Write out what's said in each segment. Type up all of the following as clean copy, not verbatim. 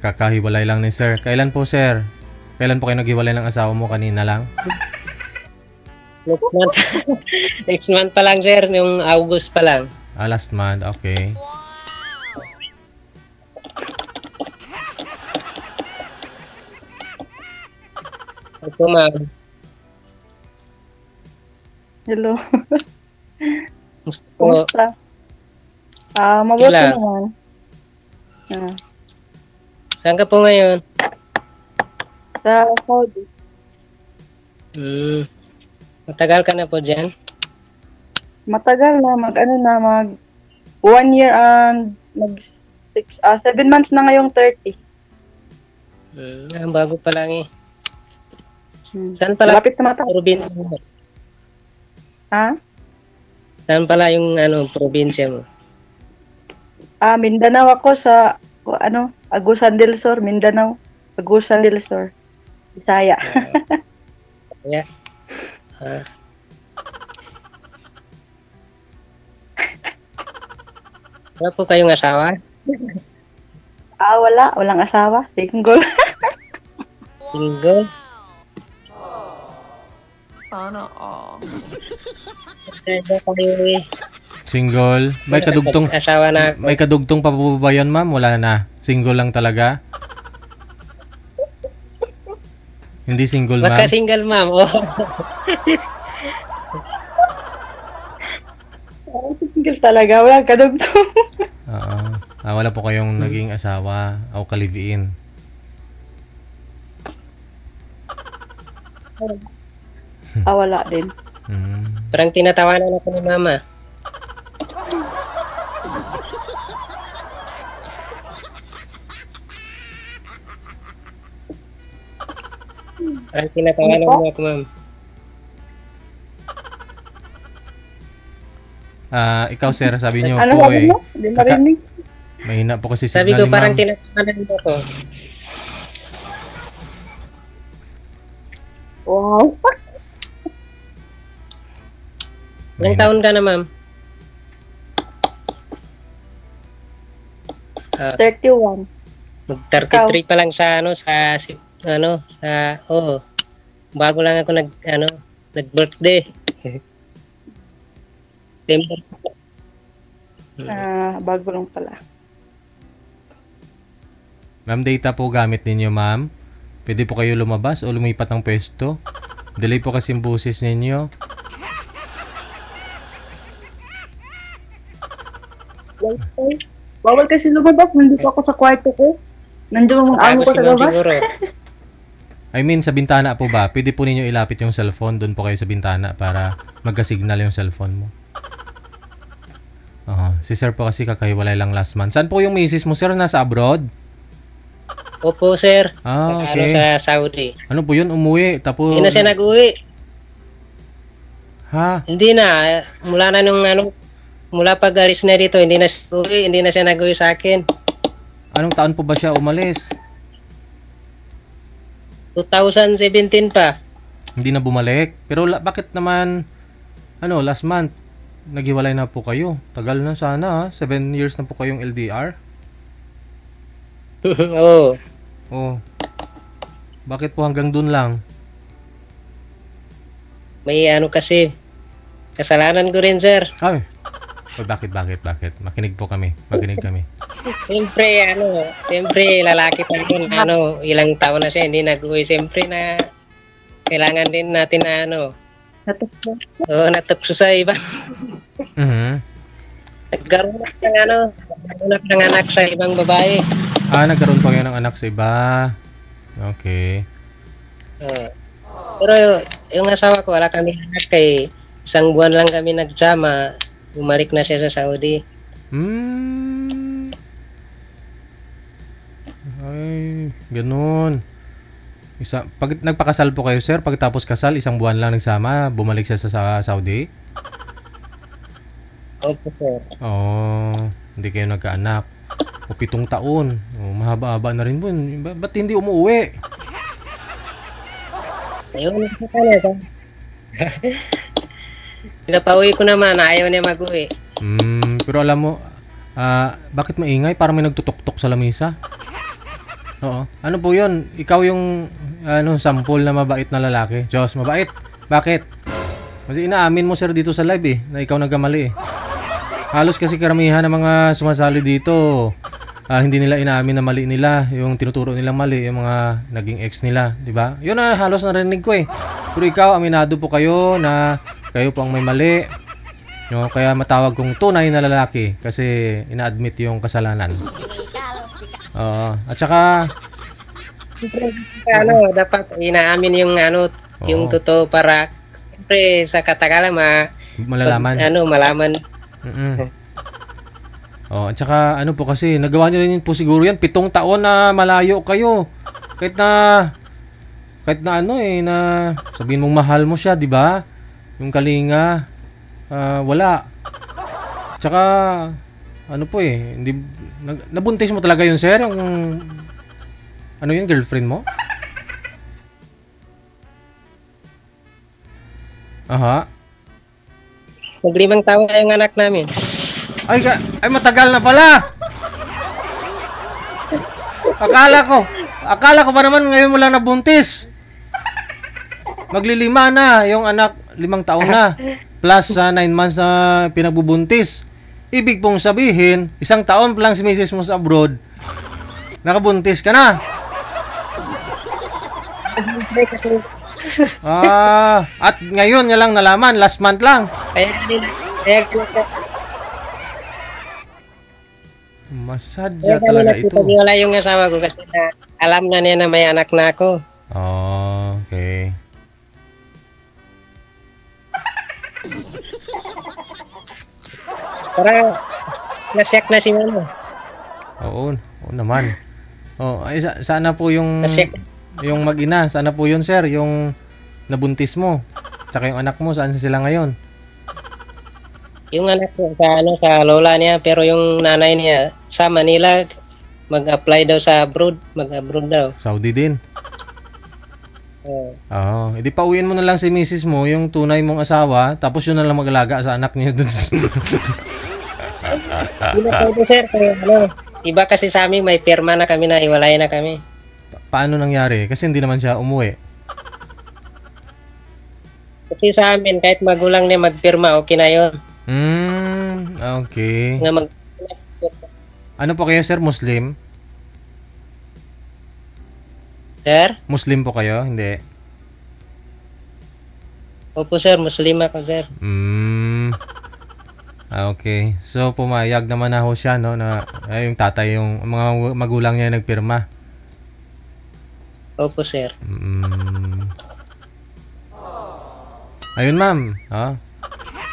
Kakahiwalay lang ni sir. Kailan po, sir? Kailan po kayo naghiwalay ng asawa mo? Kanina lang? Next month. Next month pa lang, sir. Yung August pa lang. Last month. Okay. Ito, ma'am. Hello. Gusto ko. Kumusta? Mabuti Ilan? naman. Saan ka po ngayon? Sa Saudi. Matagal ka na po dyan? Matagal na, mag 1 year and 7 months na ngayong 30. Bago pa lang eh. Saan pala? Malapit na matapos. Probinsya mo? Ha? Saan pala yung probinsya mo? Mindanao ako sa Agusan del Sur, Mindanao. Agusan del Sur. Bisaya. Yeah. Wala po kayong asawa? Walang asawa. Single. Single? Sana all. Kaya kayo eh. Single? May kadugtong Asawa na ako. may kadugtong pa po ba yun, ma'am? Wala na. Single lang talaga? Hindi single, ma'am? Baka single, ma'am. Oh. Single talaga. Walang kadugtong. Oo. Wala po kayong naging asawa o kaliviin. Wala din. Parang tinatawanan ako ni mama. Parang tinatawanan mo ako, ma'am. Ikaw, sir, sabi niyo Ano po sabi mo? Hindi marinig. mahina po kasi Sabi signal ko ni parang ma'am. tinatawanan mo ako. Wow. Ilang taon ka na, ma'am? 31. Mag-33 pa lang sa bago lang ako nag-birthday. September. Bago lang pala. Ma'am, data po gamit ninyo, ma'am. Pwede po kayo lumabas o lumipat ng pwesto. Delay po kasi yung busis ninyo. Bawal kasi lumabas. Nandito ako sa kwarto ko. Nandiyo ang amo ko sa labas. Siguro. I mean, sa bintana po ba? Pwede po ninyo ilapit yung cellphone. Doon po kayo sa bintana para magka-signal yung cellphone mo. Si sir po kasi kakahiwalay lang last month. Saan po yung misis mo, sir? Nasa abroad? Opo, sir. Okay. Sa Saudi. Ano po yun? Umuwi. Tapos... Hindi na siya nag-uwi. Ha? Hindi na. Mula na mula pag-aris na dito, hindi na siya uwi. Hindi na siya nag-uwi sa akin. Anong taon po ba siya umalis? 2017 pa. Hindi na bumalik. Pero bakit naman, last month, naghiwalay na po kayo? Tagal na sana, 7 years na po kayong LDR? Oo. Oh. Bakit po hanggang dun lang? May kasi, kasalanan ko rin, sir. Ay, bakit? Makinig po kami. Makinig kami. Siyempre, lalaki pa rin, ilang taon na siya, hindi nag-uwi. Siyempre na, kailangan din natin na, natukso sa iba. Nagkaroon ng anak sa ibang babae. Nagkaroon pa kayo ng anak sa iba. Okay. Pero yung asawa ko, wala kami anak kay isang buwan lang kami nagsama. Bumalik na siya sa Saudi. Ay, ganun. Pag nagpakasal po kayo, sir, pagtapos kasal, isang buwan lang nagsama, bumalik siya sa Saudi? Opo, sir. Hindi kayo nagkaanak. O 7 taon. Mahaba-haba na rin po. Ba't hindi umuwi? Ayun, talaga. Pinapauwi ko naman, ayaw niya mag-uwi. Pero alam mo, bakit maingay? Parang may nagtutok-tok sa lamesa. Oo. Ano po yun? Ikaw yung sample na mabait na lalaki. Diyos, mabait. Bakit? Kasi inaamin mo sir dito sa live na ikaw nagkamali Halos kasi karamihan ng mga sumasali dito, hindi nila inaamin na mali nila. Yung tinuturo nilang mali, yung mga naging ex nila. Diba? Yun na halos narinig ko Pero ikaw, aminado po kayo na kayo po ang may mali. No, kaya matawag kong tunay na lalaki kasi ina-admit yung kasalanan. At saka dapat inaamin yung yung totoo para siyempre sa katagalan malalaman. Malaman. At saka po kasi nagawa niyo rin po siguro yan 7 taon na malayo kayo. Kahit na na sabihin mong mahal mo siya, 'di ba? Yung kalinga wala. Tsaka hindi nabuntis mo talaga yun, sir, yung yung girlfriend mo? Aha. Mag-5 taon na yung anak namin. Ay matagal na pala. Akala ko pa naman ngayon mo lang nabuntis. Maglilima na yung anak, 5 taon na. Plus 9 months na pinagbubuntis. Ibig pong sabihin, 1 taon pa lang si misis mo sa abroad, nakabuntis ka na. At ngayon niya lang nalaman, last month lang. Masadya talaga ito. Wala yung asawa ko kasi alam na niya na may anak na ako. Okay. Para na-check na si mama. Oo naman. Sana po yung mag-ina, sana po yun, sir, yung nabuntis mo. Tsaka yung anak mo, saan sila ngayon? Yung anak ko sa lola niya, pero yung nanay niya sa Manila, mag-apply daw sa abroad, mag-abroad daw. Saudi din. Hindi pauwiin mo na lang si misis mo, yung tunay mong asawa, tapos yun na lang mag-alaga sa anak niyo dun. Hindi na pwede, sir. Iba kasi sa amin, may pirma na kami na, iwalay na kami. Paano nangyari? Kasi hindi naman siya umuwi. Kasi sa amin, kahit magulang niya magpirma, okay na yun. Okay. Ano po kayo, sir? Muslim? Sir? Muslim po kayo? Hindi. Opo, sir. Muslim ako, sir. Okay. So, pumayag naman na ho siya, no? Na yung tatay, yung mga magulang niya nagpirma. Opo, sir. Ayun, ma'am.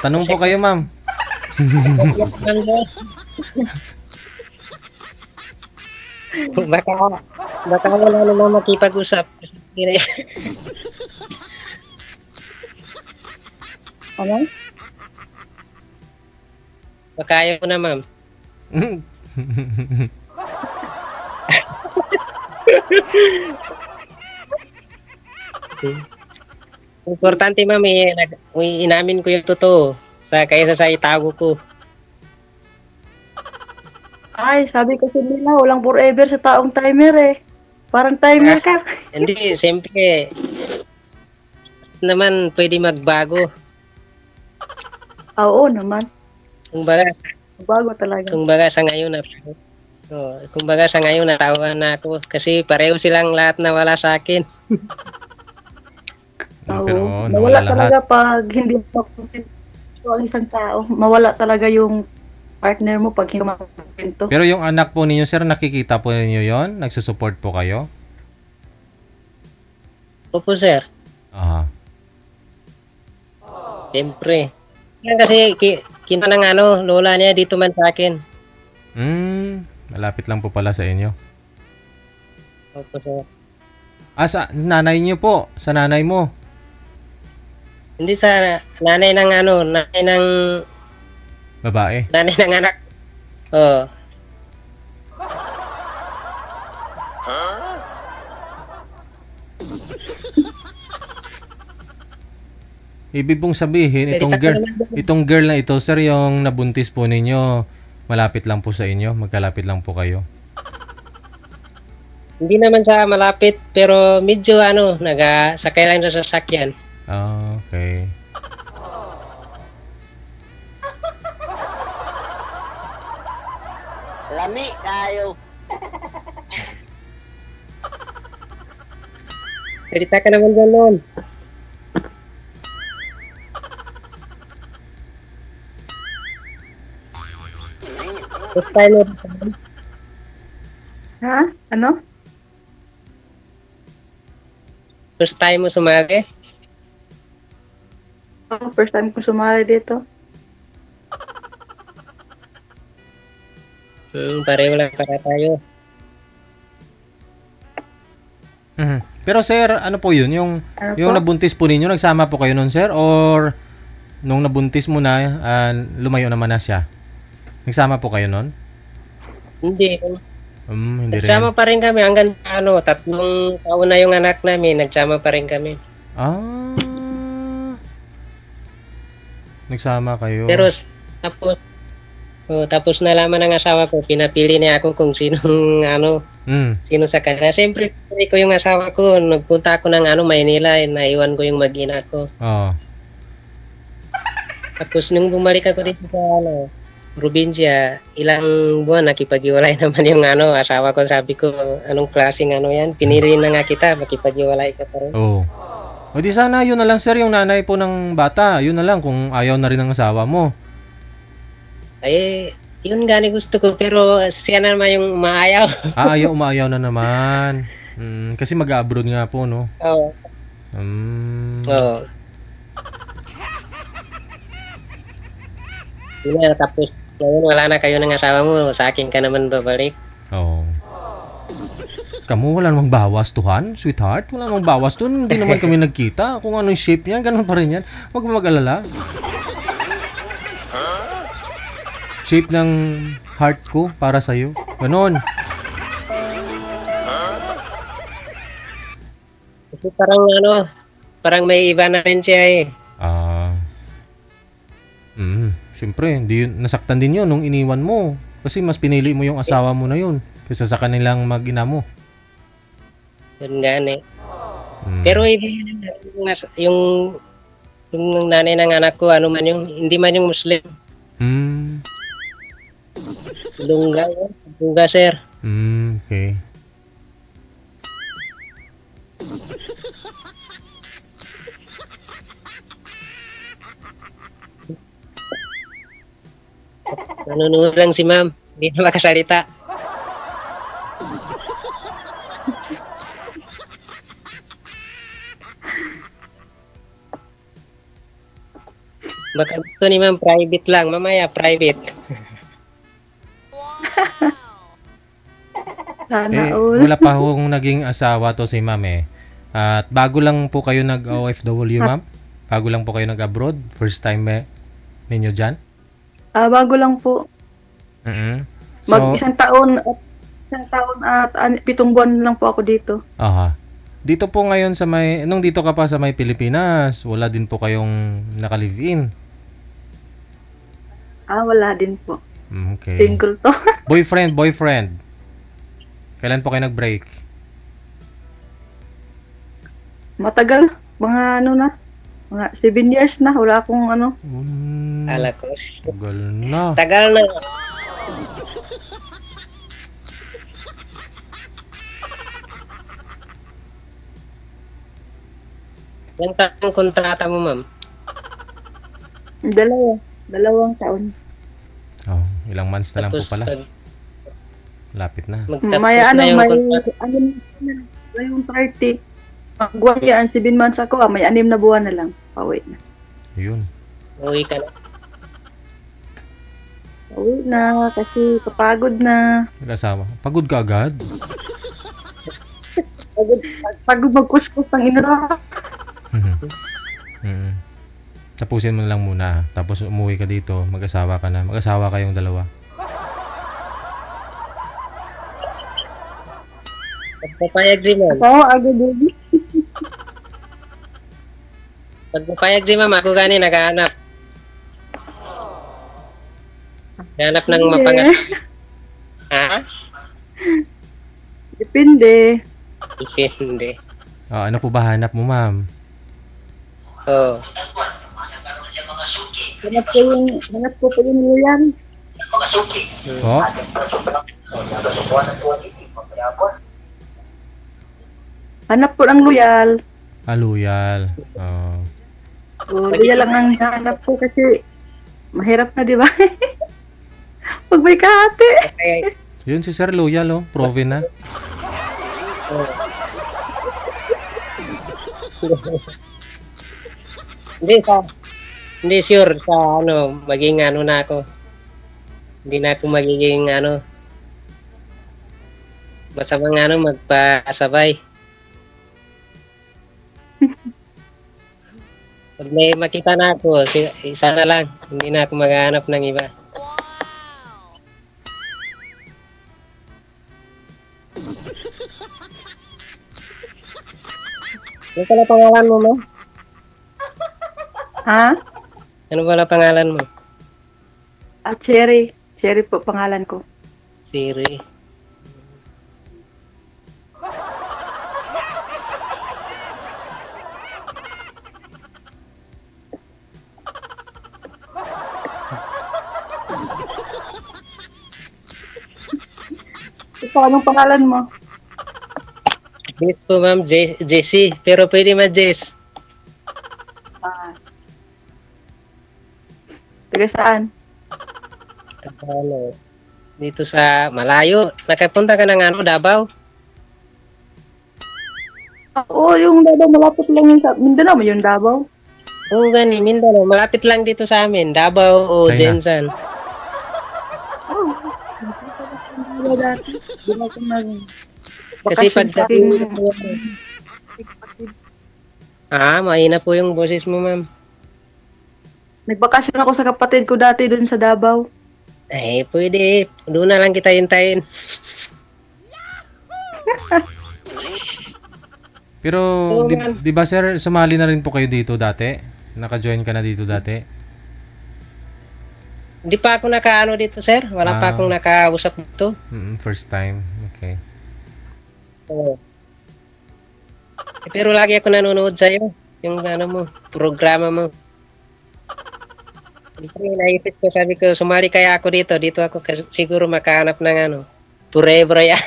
Tanong po kayo, ma'am. Baka wala naman makipag-usap. Ano? Baka ayaw na, ma'am. Importante, ma'am, inamin ko yung totoo kaysa sa itago ko. Ay, sabi kasi nila, walang forever sa taong timer Parang timer ka. Hindi, siyempre, naman pwede magbago. Oo naman. Bago talaga. Kumbaga sa ngayon natawa na ako kasi pareho silang lahat nawala sa akin. Oo. Nawala talaga pag hindi mo ang isang tao. Mawala talaga yung partner mo pag hindi mo makwento. Pero yung anak po ninyo, sir, nakikita po ninyo yon? Nagsusupport po kayo? Opo, sir. Siyempre. Kasi kita ng lola niya dito man sa akin. Malapit lang po pala sa inyo. Opo, sir. Sa nanay niyo po, sa nanay mo. Hindi sa nanay ng nanay ng babae. Nanay ng anak. Oo. Ibig pong sabihin, itong girl na ito, sir, yung nabuntis po ninyo, malapit lang po sa inyo, magkalapit lang po kayo. Hindi naman sa malapit, pero medyo ano, nagasakay lang sa sasakyan. Ah, okay. Lami kayo. Salita ka naman dyan noon. First time mo, Ha? Ano? first time mo sumali? Oh, first time ko sumali dito. Pareho lang para tayo. Mhm. Pero sir, ano po yun? Yung Ano po? nabuntis po ninyo, nagsama po kayo nun sir? Or nung nabuntis mo na, lumayo naman na siya? Nagsama po kayo nun? Hindi. Hindi rin. Nagsama pa rin kami hanggang ano, 3 taon na yung anak namin, nagsama pa rin kami. Ah. Nagsama kayo. Pero tapos nalaman ng asawa ko, pinapili niya ako kung sinong ano, sino sa kanila. Siyempre, pili ko yung asawa ko, nagpunta ako ng ano, Maynila, naiwan ko yung mag-ina ko. Oo. Tapos nung bumalik ako dito sa ano, probinsya, ilang buwan nakipag-iwalay naman yung ano, asawa ko. Sabi ko, anong klaseng ano yan? Pinili na nga kita, makipag-iwalay ka pa rin. Oo. O di sana yun na lang sir, yung nanay po ng bata. Yun na lang kung ayaw na rin ng asawa mo. Ay, yun gani gusto ko, pero siya naman yung maayaw. Umayaw na naman. Kasi mag-abroad nga po, no? Oo. Oo. Yun na, tapos ngayon wala na kayo ng asawa mo, sa akin ka naman babalik. Oo. Kamu, wala namang bawas, Tuhan, sweetheart. Wala namang bawas doon. Hindi naman kami nagkita. Kung anong shape niyan, ganun pa rin yan. Huwag mo mag-alala. Shape ng heart ko para sa'yo. Ganon. Kasi parang ano, parang may iba na rin siya eh. Siyempre, nasaktan din yun nung iniwan mo. Kasi mas pinili mo yung asawa mo na yun kaysa sa kanilang mag-ina mo. Yun gani. Pero yung nanay ng anak ko, ano man yung, hindi man yung Muslim. Lungga sir. Okay. Nanonood lang si ma'am. Hindi na makasalita. Baka gusto ni ma'am private lang. Mamaya private. Sana all. Wala pa hong naging asawa to si ma'am eh. At bago lang po kayo nag-OFW, ma'am? Bago lang po kayo nag-abroad? First time ninyo dyan? Bago lang po. Isang taon at 7 buwan lang po ako dito. Aha. Dito po ngayon sa nung dito ka pa sa may Pilipinas, wala din po kayong naka-live-in? Wala din po. Okay. Single to. Boyfriend. Kailan po kayo nag-break? Matagal. Mga ano na. Mga 7 years na. Wala akong ano. Ala ko. Tagal na. Tagal na. Ilang taong kontrata mo, ma'am? 2 taon. Ilang months na lang po pala. Lapit na. May yung 30. Magbuwan yan, 7 months ako. May 6 na buwan na lang. Pauwi na. Yun. Uwi ka na. Pauwi na kasi kapagod na. Nag-asawa. Pagod ka agad? Pagod magkuskus ng inara. Tapusin mo na lang muna. Tapos umuwi ka dito. Mag-asawa ka na. Mag-asawa kayong dalawa. Pagpapayag din, ma'am. Agad baby. Pagpapayag din, ma'am. Ako gani naghahanap. Naghahanap ng mapangas. Ha? Depende. Depende. Ano po ba hanap mo, ma'am? Oo. Hanap ko po yung loyal. Po? Hanap po ng loyal. Loyal. Loyal lang ang hanap ko kasi mahirap na, di ba? Pag may kahati. Kaya, Yun si Sir Loyal, oh. Proven na. Hindi sure sa maging na ako. Hindi na ako magiging basta mga magpasabay. Pag may makita na ako, isa na lang. Hindi na ako maghahanap ng iba. Ano pala pangalan mo, ma? Ha? Ano pala pangalan mo? Cherry. Cherry po pangalan ko. Siri. Ito, anong pangalan mo? Jess po, ma'am. Jessie. Pero pwede ma-Jess. Taga saan? Dito sa malayo. Nakapunta ka ng Davao? Oo, yung Davao, malapit lang yun sa... Mindanao mo yung Davao? Oo, gani. Mindanao. Malapit lang dito sa amin. Davao o China. Jensan. Wala dati. Di ba kung Kasi pag... mahina po yung boses mo, ma'am. Nagbakasyon ako sa kapatid ko dati dun sa Davao. Ay, pwede. Doon na lang kita hintayin. Pero, Oo, ma'am. di ba sir, sumali na rin po kayo dito dati? Naka-join ka na dito dati? Hindi pa ako nakaano dito, sir. Wala pa akong nakausap dito. First time. Okay. Oo. Pero lagi ako nanonood sa'yo. Yung mo, programa mo. Siyempre, naisip ko, sabi ko, sumali kaya ako dito. Dito ako siguro makahanap ng forever yan.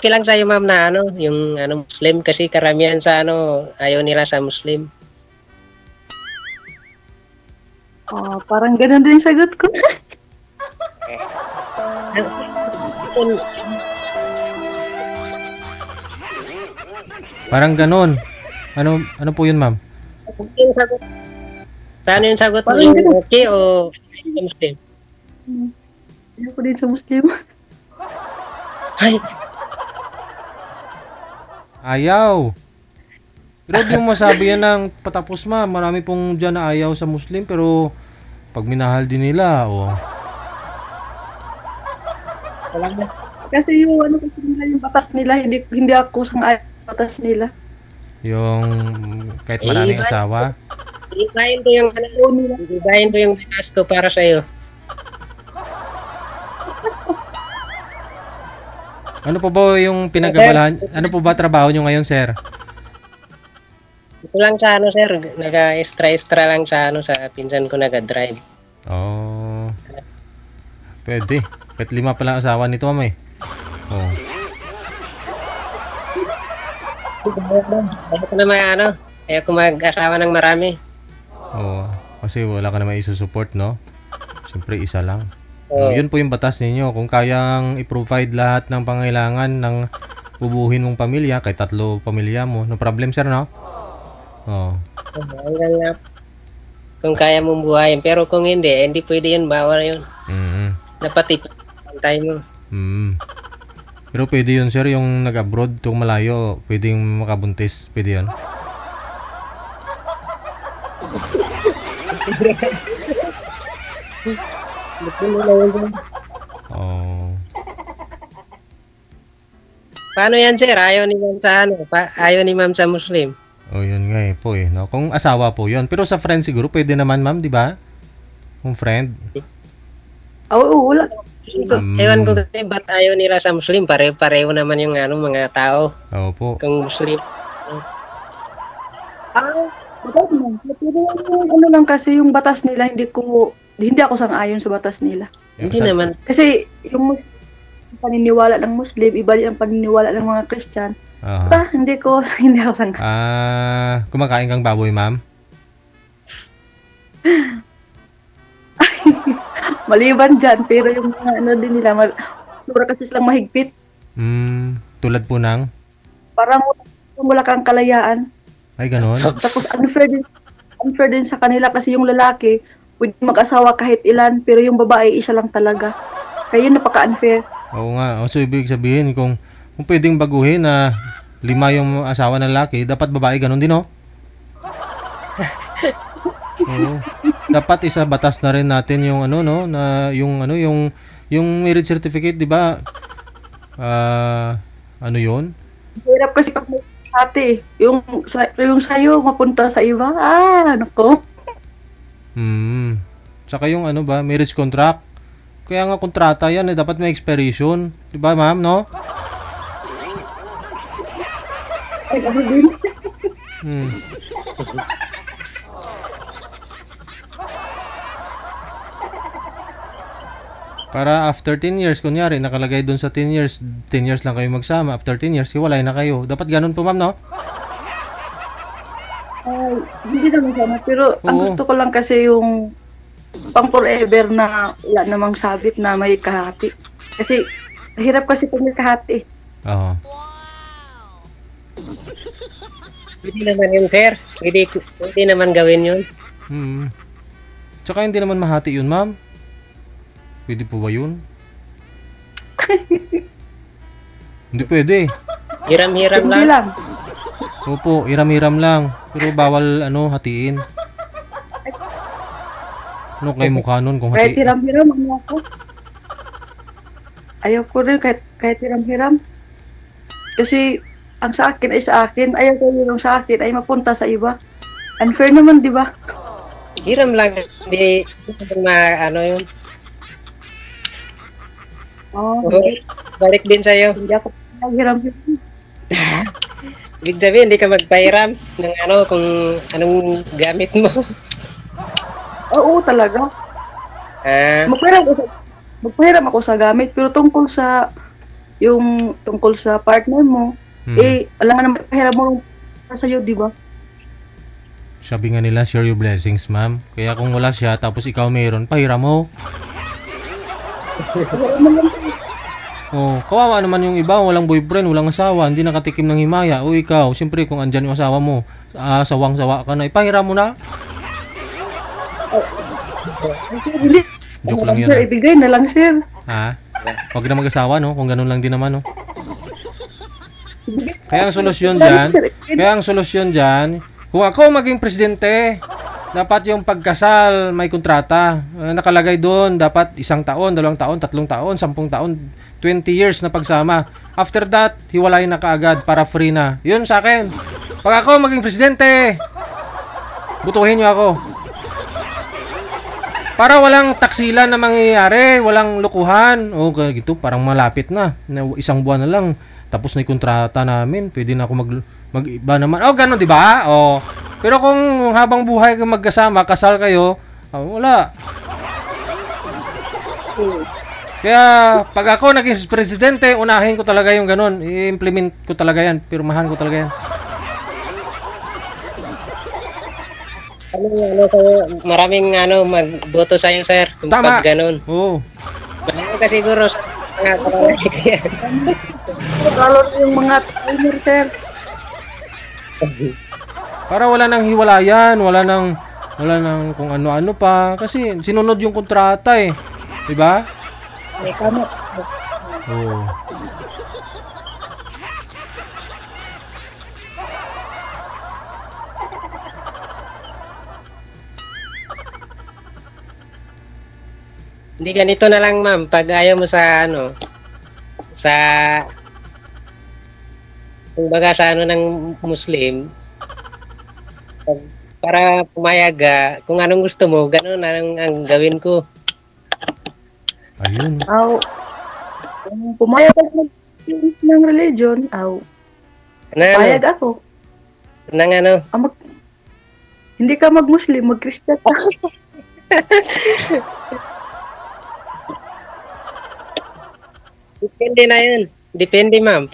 Okay lang sa'yo, ma'am, na yung Muslim kasi karamihan sa ayaw nila sa Muslim. Parang ganun din yung sagot ko. Parang ganon. Ano po yun, ma'am? Yung sagot. Saan yung sagot mo? Parang Yung ganun. okay o Muslim? Ayaw ko din sa Muslim. Ay, Ayaw. Pero di mo masabi yan ng patapos, ma'am. Marami pong dyan na ayaw sa Muslim, pero pag minahal din nila, walang na. Kasi yung kasi nila, yung batas nila, hindi ako sang-ayon sa batas nila. Yung kahit maraming asawa. Ibahin ko yung ibahin ko yung binas ko para sa'yo. Ano po ba yung pinag-abalahan? Ano po ba trabaho nyo ngayon, sir? Ito lang sa sir. Nag-extra lang sa sa pinsan ko nag-drive. Oh. Pwede. Kahit 5 pa lang asawa nito, ma'am eh. Oh. Ayaw ko na ayaw ko mag-asawa ng marami. Oh. Kasi wala ka naman isusupport, no? Siyempre, isa lang. Oo. Yun po yung batas ninyo. Kung kayang i-provide lahat ng pangailangan ng bubuhin mong pamilya, kahit 3 pamilya mo, no problem, sir, no? Oh. Hanggang nga kung kaya mong buhayin. Pero kung hindi pwede yun. Bawal yun. Dapat ipantay mo. Pero pwede yun, sir, yung nag-abroad, itong malayo, pwedeng makabuntis. Pwede yun. Oh. Paano yan, sir? Ayaw ni ma'am sa ayaw ni ma'am sa Muslim. Oh, yun nga po no? Kung asawa po yun. Pero sa friend siguro, pwede naman, ma'am, di ba? Kung friend? Oo, wala. Ewan ko kasi ba't ayaw nila sa Muslim? Pare-pareho naman yung ano, mga tao. Opo. Kung Muslim. Bakit naman? Pero ano lang kasi yung batas nila, hindi ako sang-ayon sa batas nila. Hindi naman. Kasi yung paniniwala ng Muslim, iba din ang paniniwala ng mga Christian. Hindi ako sang-ayon. Kumakain kang baboy, ma'am? Maliban dyan, pero yung mga ano din nila, mura kasi silang mahigpit. Tulad po ng? Parang wala kang kalayaan. Ay, ganon? Tapos unfair din sa kanila kasi yung lalaki, pwede mag-asawa kahit ilan, pero yung babae, isa lang talaga. Kaya yun, napaka-unfair. Oo nga. So, ibig sabihin, kung pwedeng baguhin na 5 yung asawa ng lalaki, dapat babae ganon din, no? Oo. Dapat isa batas na rin natin yung ano, no, na yung marriage certificate, 'di ba? Ano 'yon? Hirap kasi pag may ate, yung sayo mapunta sa iba. Nako. Tsaka yung ano ba, marriage contract. Kaya nga kontrata 'yan, dapat may expiration, 'di ba, ma'am, no? Ay, ako din. Para after 10 years, kunyari, nakalagay doon sa 10 years lang kayo magsama. After 10 years, hiwalay na kayo. Dapat ganun po, ma'am, no? Hindi naman sana. Pero ang gusto ko lang kasi yung pang forever na wala namang sabit na may kahati. Kasi, hirap kasi pag may kahati. Oo. Pwede naman yun, sir. Pwede naman gawin yun. Tsaka hindi naman mahati yun, ma'am. Pwede po ba yun? Hindi pwede. Hiram-hiram Hindi lang. lang. Opo, iram-iram lang. Pero bawal, hatiin. Ano kay mukha nun kung Kahit hatiin? hiram-hiram, ano ako? Ayaw ko rin kahit hiram-hiram. Kasi, ang sa akin ay sa akin. Ayaw ko yung sa akin ay mapunta sa iba. Unfair naman, di ba? Hiram lang. Hindi ano yun. Balik din sa'yo. Hindi ako hiram-hiram. Ibig sabihin, hindi ka magpahiram ng ano, kung anong gamit mo. Oo, talaga. Magpahiram ako sa gamit, pero tungkol sa partner mo, alam nga naman, pahiram mo sa'yo, di ba? Sabi nga nila, share your blessings, ma'am. Kaya kung wala siya, tapos ikaw mayroon, pahiram mo. Kawawa naman yung iba, walang boyfriend, walang asawa, hindi nakatikim ng himaya. O ikaw, siyempre kung andyan yung asawa mo, sawang-sawa ka na, ipahiram mo na. Joke lang yun. Sir, ibigay na lang, sir. Huwag na mag-asawa, no? Kung ganun lang din naman, no? Kaya ang solusyon dyan, kung ako maging presidente, dapat yung pagkasal may kontrata. Nakalagay doon, dapat 1 taon, 2 taon, 3 taon, 10 taon, 20 years na pagsama. After that, hiwalay na kaagad para free na. Yun sa akin. Pag ako maging presidente, butuhin nyo ako. Para walang taksilan na mangyayari, walang lukuhan. Gitu, parang malapit na. 1 buwan na lang. Tapos na yung kontrata namin. Pwede na ako mag-iba naman. Ganun, di ba? Pero kung habang buhay kayo magkasama, kasal kayo, wala. Kaya, pag ako naging presidente, unahin ko talaga yung ganun. I-implement ko talaga yan. Pirmahan ko talaga yan. Maraming magboto sa'yo, sir. Tama. Pag ganun. Oo. Marami ka siguro sa mga kalalaki ko yan. Lalo yung mga timer, sir. Para wala nang hiwalayan, wala nang kung ano-ano pa kasi sinunod yung kontrata eh. 'Di ba? May tama. Oo. Hindi, ganito na lang, ma'am. Pag ayaw mo sa kumbaga sa ng Muslim, pag para pumayag kung anong gusto mo, ganun ang gawin ko. Ayun. Aw, kung pumayag ako ng religion, payag ako. Nang ano? Hindi ka mag-Muslim, mag-Christian ka. Depende na yun. Depende, ma'am.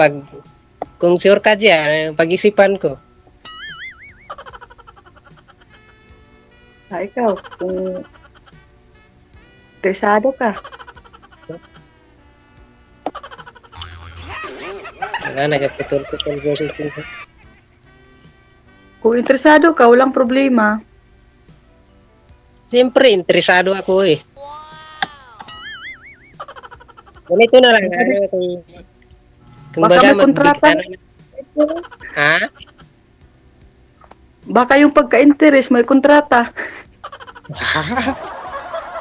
Kung sure ka dyan, pag-isipan ko. Ikaw, kung interesado ka. Wala, nagputol-putol boses ko. Kung interesado ka, walang problema. Siyempre, interesado ako eh. Ganito na lang. Kung Baka baga may kontrata. Ha? Baka yung pagka-interest, may kontrata.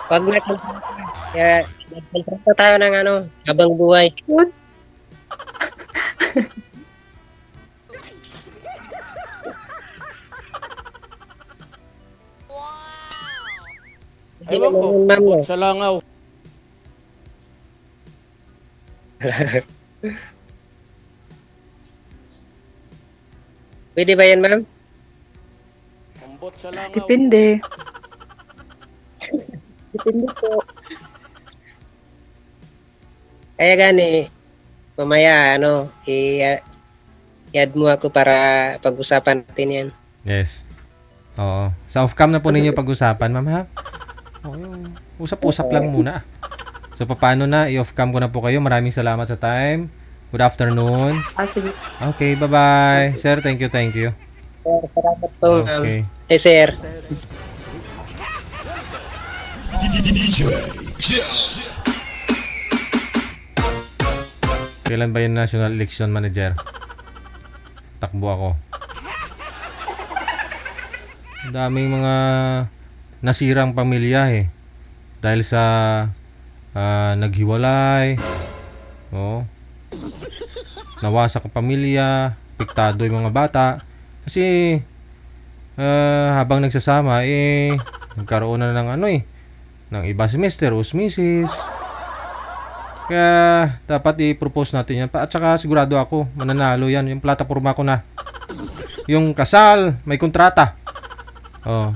Pag nagkontrata, kaya nagkontrata tayo ng habang buhay. Yun. Ewan ko, ma'am, Sa langaw. Pwede ba yan, ma'am? Ambot sa langaw. Depende. Depende po. Kaya gani, mamaya, i-add mo ako para pag-usapan natin yan. Yes. Oo. Sa off-cam na po ninyo pag-usapan, ma'am, ha? Oo, usap-usap lang muna. So, paano na? I-off-cam ko na po kayo. Maraming salamat sa time. Good afternoon. Sige. Okay, bye-bye. Sir, thank you, thank you. Sir, salamat po, ma'am. Okay. Hey, sir. Kailan ba yung National Election Manager? Takbo ako. Daming mga nasirang pamilya eh. Dahil sa naghiwalay. Oh. Nawasak ang pamilya. Piktado yung mga bata. Kasi habang nagsasama nagkaroon na ng ng iba si Mr. o si Mrs. Kaya dapat i-propose natin yan. At saka sigurado ako mananalo yan. Yung plataforma ko na. Yung kasal, may kontrata. Oh,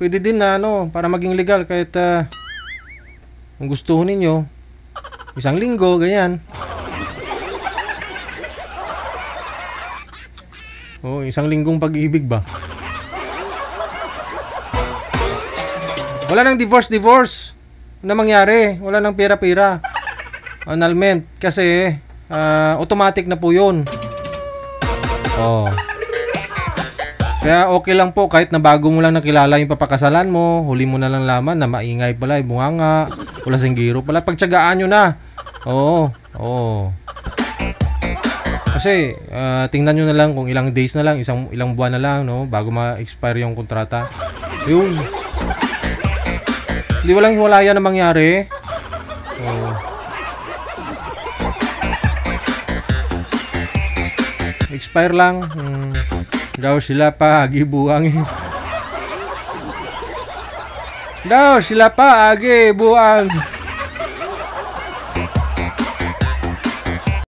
pwede din na para maging legal kahit kung gusto ninyo 1 linggo ganyan. Oh, 1 linggong pag-ibig ba? Wala nang divorce. Ano mangyari? Wala nang pera-pera. Annulment kasi automatic na po 'yun. Oh. Kaya okay lang po kahit na bago mo lang nakilala yung papakasalan mo, huli mo na lang laman na maingay pala, bunganga, wala sing giro pala, pagtiyagaan nyo na. Oo. Kasi tingnan nyo na lang kung ilang days na lang, ilang buwan na lang, no, bago ma-expire yung kontrata. Yun. Hindi walang hiwalayan na mangyari. Oo. Expire lang. Daw sila pa agi buang. Daw sila pa agi buang.